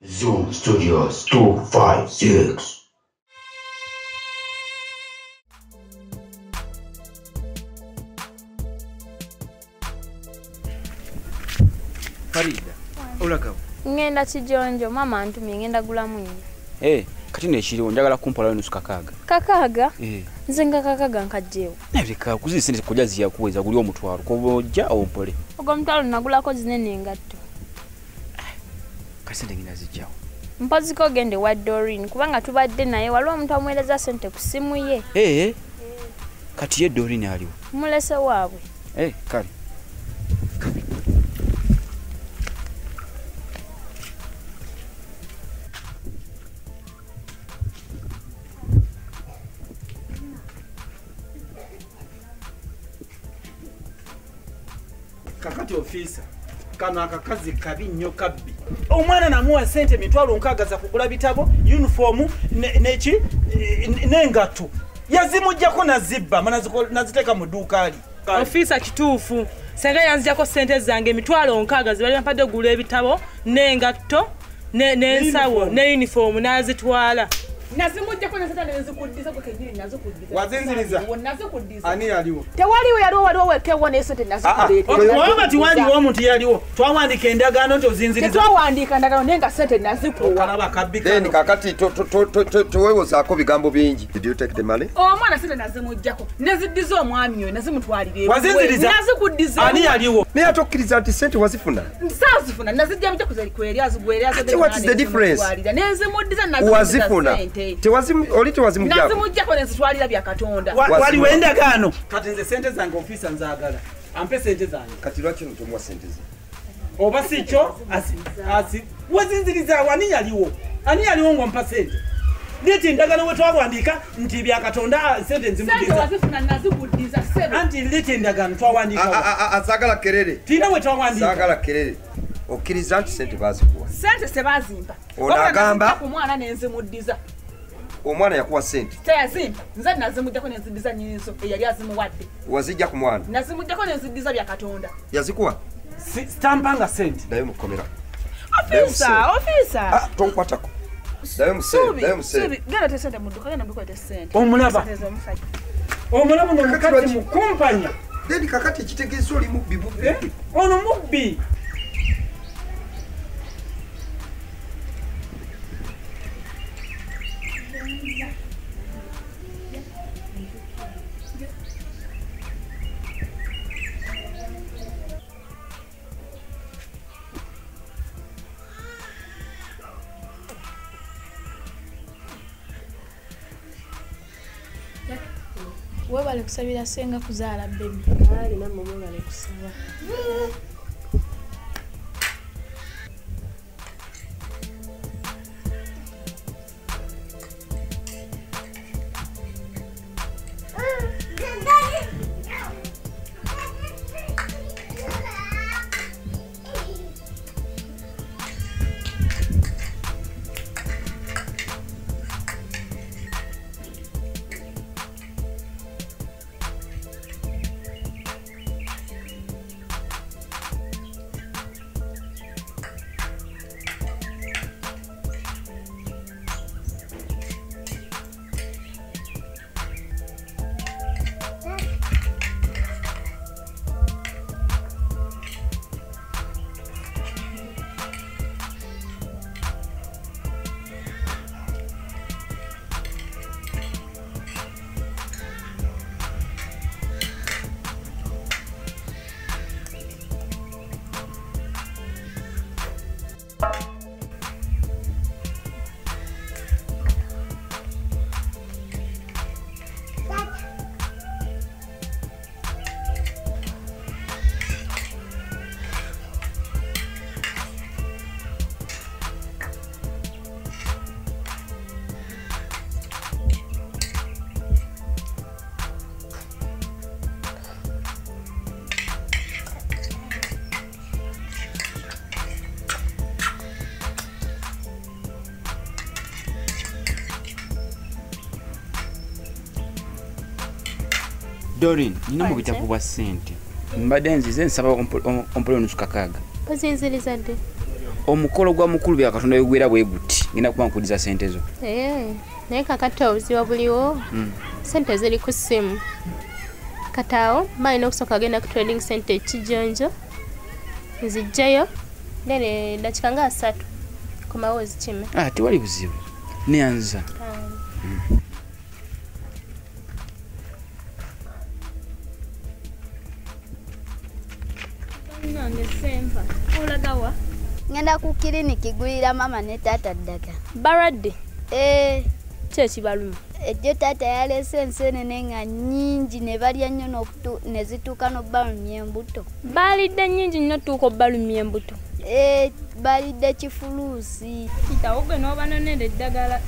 Zoom Studios 256. Farida, olagawo. Ngenda kijonjo mama antumye ngenda gula mwini. Kati nekiriwo njagala kumpola nusu kakaaga. Kakaaga? Nze nga kakaaga nkajjewo. Nabika kuzisi sente kujja ziya kuweza guli omutwalo kobojja ompole. Ogwo mutwalo nagulako zinene engatto. Kasente ngina zijjawo. Mpoziko gende wa Doreen kubanga tubadde naye waliwo omuntu amuweereza sente ku simu ye. Kati ye Doreen aliwo. Mulese waabwe. Kale. Kakati ofisa kana akakazi kabi nnyo kabbi omwana namuwa sente mitwalo nkagaza kugula bitabo uniform nechi n'engatto yazimujjako nazibba naziteeka mu dduuka ali ofisa kituufu senga yanzijjako sente zange mitwalo nkagazi bali bampadde ogula ebitabo n'engatto n'ensawo ne uniform nazitwala nazimujjako nazitandenzikuddisa ko kejiri nazikuddiza wazinziriza nazikuddiza ani yaliwo tewaliwo yaliwo wekewo nesente nazikuleeta waba tiwaliwo omuntu yaliwo twawandika endagaano nti ozinziriza tetwawandiika endagaano naye nga sente nazikuwa kalaba kabbi then kakati towewozaako bigambo bingi. Did you take the money? omwana sente nazimujjako neziddiza omwami oyo nazimutwalira wazinziriza nazikuddiza ani yaliwo naye atokkiriza nti sente wazifuna? nsazifuna nazijja bijja kuzalikweri azigwerera what is the difference? nezimuddiza wazifuna oli tewazimujjako nazimujjako nezitwalira bya Katonda waliwo endagaano kati nze sente zange ofisa nzaagala ampe sente zange kati lwaki notomuwa sente ze oba si kyo wazinziriza ani yaliwo ng'ompa sente leti endagaano we twawandiika nti bya Katonda sente nzimuddiza anti leti endagaano twawandiika azaagala kerere tina we twawandiika zaagala kerere okkiriza nti sente bazikuwa sente sebazimpa onagamba ku mwana nenzimuddiza omwana yakuwa sente teyazimpa nze nazimujjako nenziddiza nyizo eyali azimuwadde wazijja ku mwana nazimujjako nenziddiza bya Katonda yazikuwa stampanga sente dayo mukomera ofisa tonkwatako dayo musente genda tesente mu dduka genda mukwete sente omulaba nomukati mukumpanya then kakati ekitegeeza oli mubbi bubbi ono mubbi Webale kusabira senga kuzaala bebi. Ali na mama wale kusaba. Doreen, nina mu bitabu bwa sente. Mbadde nzize nsaba ompole nusu kakaaga. Ozinziriza dde? omukolo gwa mukulu bya Katonda yogwera bwe guti ngina kuba nkudiza sente zo. Naye kakati obuzibu buliwo. Sente ziri ku ssimu. Kataawo balina okusooka agenda ku trading center ekijonjo. Nzijjayo nene dakika nga 3 komawo zikime. Tewali buzibu. Neyanza. Nange sempa. Olagawa? Ngenda ku kiriniki gulira mama ne taata ddagala. Baradde? Kyeki baluma. Ejjo taata yalese enseenene nga nnyingi ne balya nnyo ne zituuka n'obbalumya embuto. Baalidde nnyingi nnyo tuuka obbalumya embuto? Balidde kifuluusi. Kitawo gwe n'obanonera eddagala.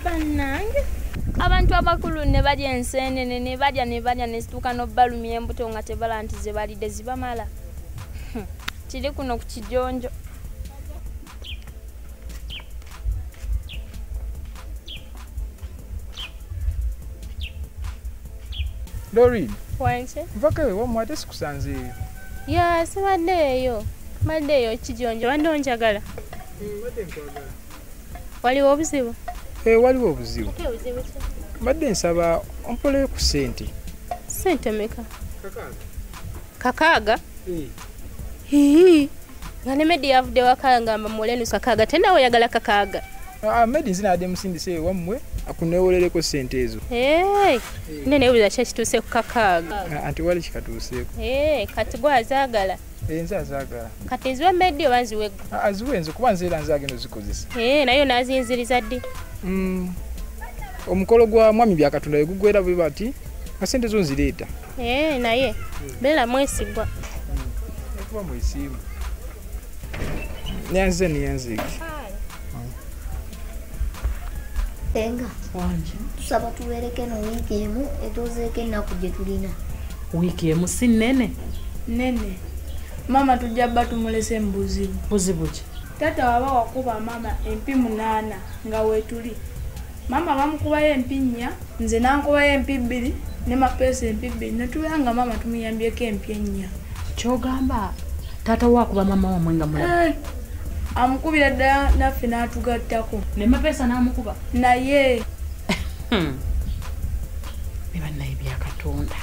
Bannange abantu abakulu ne balya enseenene ne balya ne zituuka n'obbalumya embuto nga tebala nti ze balidde zibamala. Kiri kuno ku kijonjo. Doreen. Wanche? Mvaka we wamwate sikusanzeeyo. Ya sibaddeeyo. Mbaddeeyo kijonjo bande onjagala. Mbadde nkwagala. Waliwo obuzibu? Waliwo obuzibu. Mbadde nsaba ompoleyo ku ssente. Ssente meka? Kakaaga. Kakaaga? Nga ne Medi yavudde waka ngamba mulenu kakaaga tena oyagala kakaaga. Medi nzinadde musindise wammwe akuneewolereko ssente ezo. Nene ebuuza ki ekituuse ku kakaaga? Anti wali kikatuuseeko. Kati gwe azaagala? Nze azaagala. Kati nziwe Medi oba nziwe ggwe? Aziwe nze kuba nze era nze agenda ozikozesa. Nayo n'azinziriza ddi? Omukolo gwa mwami bya Katonda we gugwera bwe bati nga ssente zo nzireeta. Naye beera mwesigwa. Kuba mwesiimu. Niyanziki. Enga. Wanje. Tusaba tuweereke no wiiki emu etuuzeeko ennaku gye tulina. Wiiki emu si nnene? Nene. Mama tujja bba tumulese mu buzibu. Buzibu ki? Taata waba wakuba mama empi 8 nga weetuli. Mama bamukubayo empi 4, nze nankubayo empi 2 ne mapeesa empi 2 ne tulanga mama tumuyambyeko empi 4. Kyogamba taata wakuba mama wamwe nga mulaba? Amukubira ddala naffe n'atugattako. Ne mapeesa n'amukuba? Naye. Biba naye bya Katonda.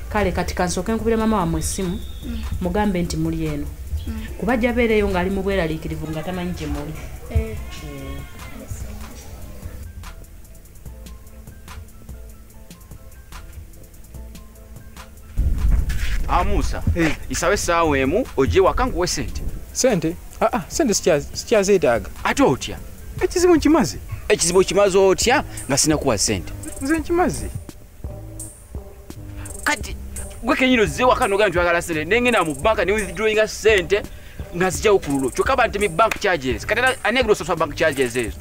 Kale kati kansooke nkubire mama wamwe essimu mugambe nti muli eno. Kuba jabeereyo ng'ali mu bweraliikirivu nga tamanyi gye muli. Musa, isawe saawa emu ojje waka nkuwe ssente. Ssente? Ssente sikyazeetaaga. Ate otya? Ekizibu nkimaze. Ekizibu kimaze otya nga sinakuwa ssente? Nze nkimaze. Kati gwe kenyini ozze waka n'ogamba nti oyagala ssente nengenda mu banka ne withdrawinga ssente nga zijjawo ku lulo. Kyokka banti mi bank charges. Kati ani agenda osasula bank charges ezo?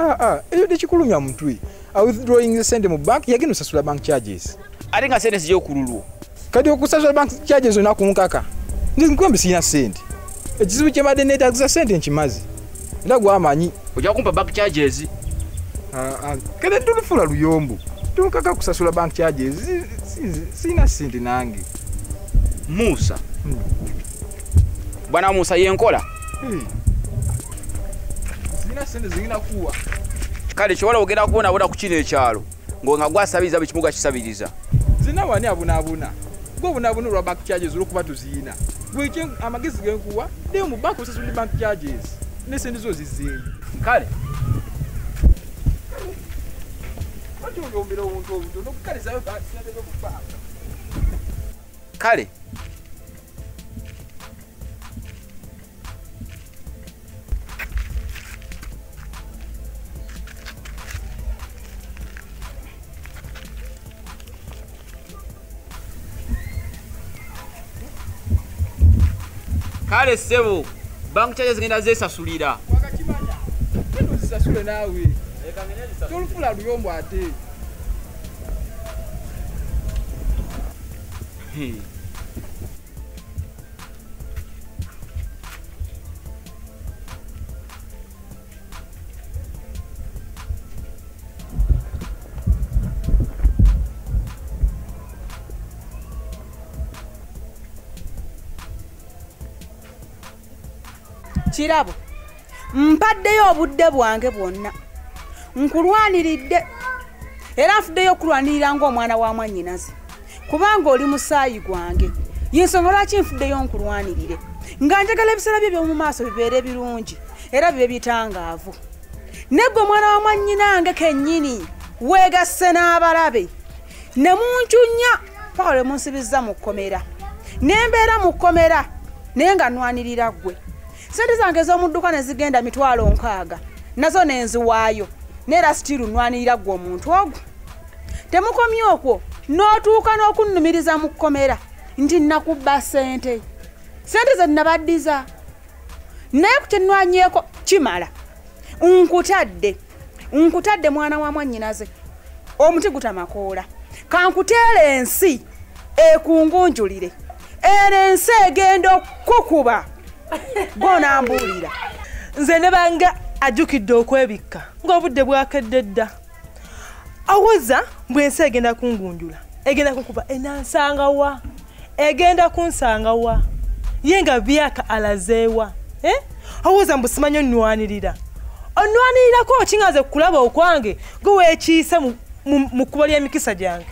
Eyo tekikulumya mutwe. Withdrawing ssente mu bank yagenda osasula bank charges. Ate nga ssente zijjawo ku lulo. Kati okusasula bank charges onakunkaka. Nze nkwembe sina ssente. Ekizibu kyembadde neetaagisa ssente nkimaze. Era gwamanyi. Ojja kumpa bank charges. Kale tulufula luyombo. Tunkaka kusasula bank charges. Sina ssente nange. Musa. Bwana Musa yenkola. Sina ssente zingina kuwa. Kale kyowala ogenda kubonabona ku kino ekyalo nga gwasabiriza buli kimu gakisabiriza. Zina wani abunaabuna. Gwe obunaabuna olwa bank charges olwokuba tuziyina. Bwekye amagezi genkuwa naye mu bank osasula bank charges ne ssente zo zizzeeyo. Kale lwaki olyombera obuntu obutono okukalizayo ssente z'okufaamu. Kale Kale sebo bank charges ngenda zesasulira. Wakakimanya. Kendo zisasule naawe. Tolufula luyombo ate. kirabo mpaddeyo obudde bwange bwonna nkulwaniridde era nfuddeyo okulwanirira ng'omwana wa mwannyinaze kubanga oli musaayi gwange yensonga lwaki nfuddeyo nkulwanirire nga njagala ebiseera byo by'omu maaso bibeere birungi era bibe bitangaavu negwe omwana wa mwannyinange kennyini weegasse n'abalabe ne muncunya paka lwe munsibizza mu kkomera nembeera mu kkomera naye nga nnwanirira ggwe sente zange ez'omudduka ne zigenda 60,000 nazo nenziwaayo neera sitiru nnwanirira ggwe omuntu ogwo temukomye okwo n'otuuka n'okunnumiriza mu kkomera nti nakubba sente ze nnabaddiza naye ku kyennwanyeeko kimala nkutadde mwana wa mwannyinaze omuti gutamakoola kankuteera ensi ekungunjulire era ensi egenda okukuba gonambuulira nze ne banga ajjukidde okwebikka ng'obudde bwakedde dda awoza bwensi egenda kungunjula egenda kunkuba enansangawa egenda kunsangawa ye nga byaka alazeewa awoza mbusimanyo nnwanirira onnwanirirako okingaze kulaba okwange gwe weekiise mu kkubo ly'emikisa gyange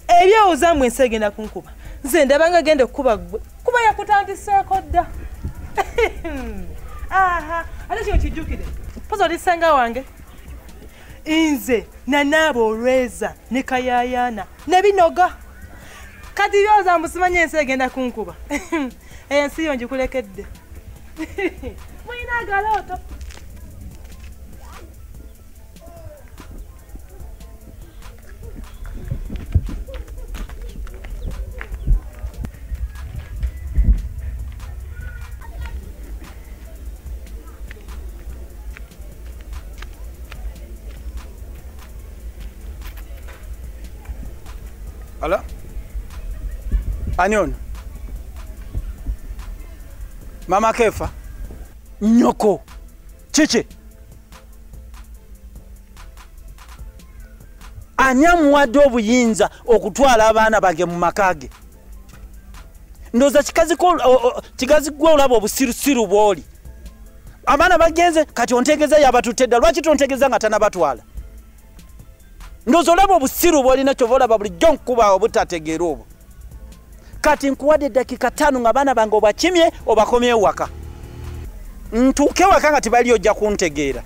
ebyowoza mwensi egenda kunkuba nze ndaba nga genda okukuba ggwe kuba yakutandiseeko dda ate kino kijjukire poza olisanga wange nze nanaaba olweza ne kayayaana ne binoga kati byoza mbusimanya ensi egenda kunkuba ensi yo ngikulekedde mulina agalooto Ala? Ani ono? Mama Kefa? Nyoko? Chichi? Ani amuwadde obuyinza okutwala abaana bange mu makage? Ndowooza kigazi gwe olaba obusirusiru bw'oli. Abaana bagenze kati ontegeeza yabatutte dda. Lwaki tontegeeza nga tanabatwala? Ndowooza olaba obusiru bw'olina kyova olaba bulijjo nkuba obutategeera obwo. Kati nkuwadde eddakiika 5 nga abaana bange obakimye obakomye ewaka. Ntuuke ewaka nga tebali ojja kuntegeera.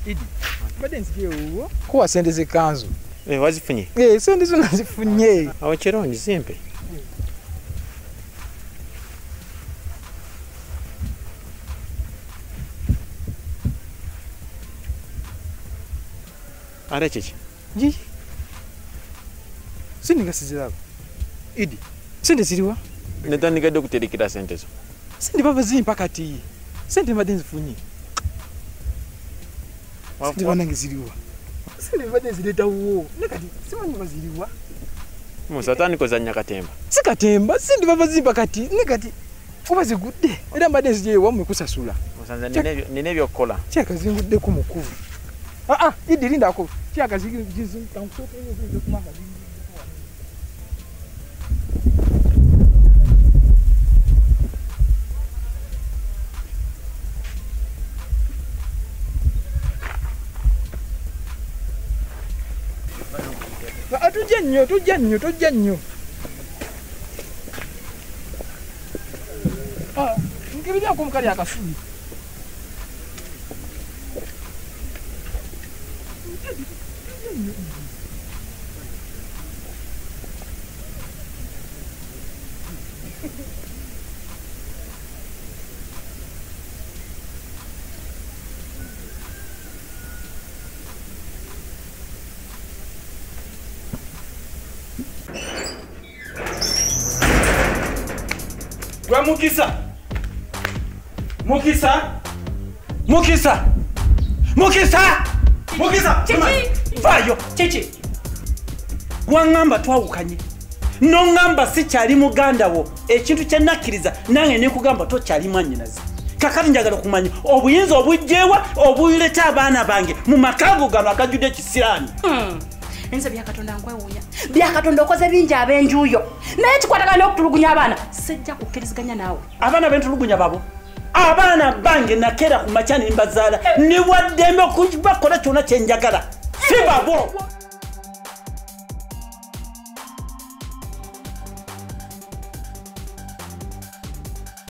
Idi, bade nsikie uwo kuwa sente zekanzu. Wazifunye? Sente zo nazifunye. Awo kirungi zimpe. Are chichi? Ji. Sindi ngasizirabo. Idi, sente ziriwa? Netandikadde okuterekera sente zo. Sindi baba zimpa kati. Sente mbadde nzifunye. Sindi banange ziriwa. Sindi mbadde nzireetawo. Nekati simanyi baziriwa. Musatani kozanya katemba. Si katemba, sindi baba zimpa kati. Nekati kuba zigudde. Era mbadde nzijeewa mukusasula. Musanza nine byokkola. Kyaka zingudde ku mukulu. Idi linda ako. Kyaka zingudde tankusoka ezo kumanga. Tujja nnyo. Nkibirya ko mukali akasuli. Mukisa! Vayo! Chichi! Wangamba twawukanye. Nongamba sikyali muganda wo. Ekintu kye nakkiriza nange ne kugamba tokyali mwannyinaze. kakati njagala okumanya obuyinza obujjewa obuyileta abaana bange mu makago gano agajjudde ekisiraani enza byakatonda nkwewuunya byakatonda okoze bingi ab'enjuuyo naye kikwatagana n'okutulugunya abaana sijja kukkiriziganya naawe abaana bentulugunya babo abaana bange nakeera ku makya nimbazaala niwaddembe okubakola kyonna kyenjagala si babo